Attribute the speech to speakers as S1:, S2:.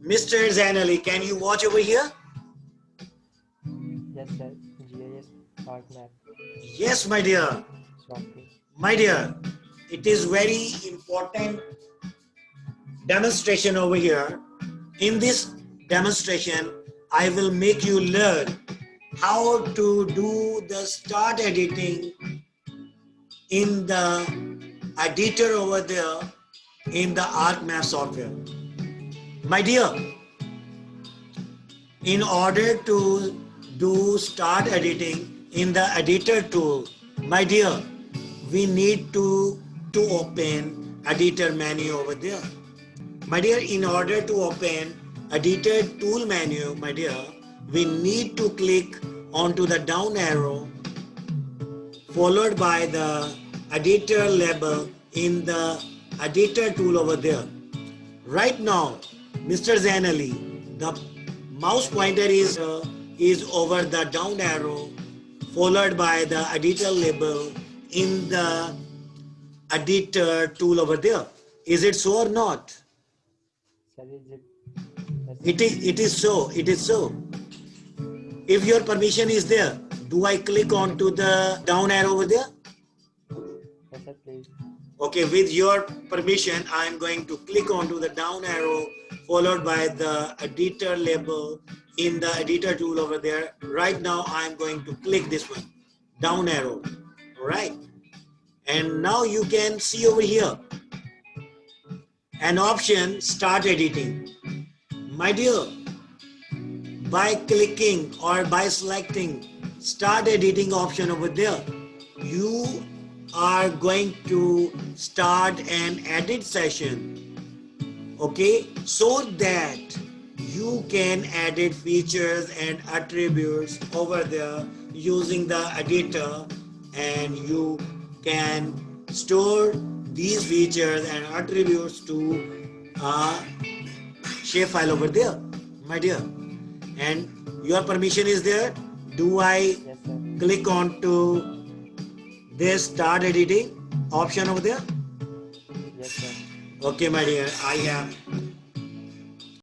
S1: Mr. Zainali, can you watch over here?
S2: Yes, sir. GIS ArcMap
S1: Yes, my dear.
S2: software.
S1: My dear, it is very important demonstration over here. In this demonstration, I will make you learn how to do the start editing in the editor over there in the ArcMap software. My dear, in order to do start editing in the editor tool, my dear, we need to open editor menu over there. My dear, in order to open editor tool menu, my dear, we need to click onto the down arrow followed by the editor label in the editor tool over there. Right now, Mr. Zainali, the mouse pointer is over the down arrow followed by the editor label in the editor tool over there. Is it so or not?
S2: Sir, is it? Yes, sir.
S1: It is so. It is so. If your permission is there, do I click on to the down arrow over there?
S2: Yes, sir, please.
S1: Okay, with your permission, I am going to click onto the down arrow followed by the editor label in the editor tool over there. Right now, I am going to click this one, down arrow. All right. And now you can see over here an option, start editing. My dear, by clicking or by selecting start editing option over there, you are going to start an edit session, okay, so that you can edit features and attributes over there using the editor, and you can store these features and attributes to a shape file over there, my dear. And your permission is there. Do I
S2: Yes, sir.
S1: click on to this start editing option over there?
S2: Yes, sir.
S1: Okay, my dear, I have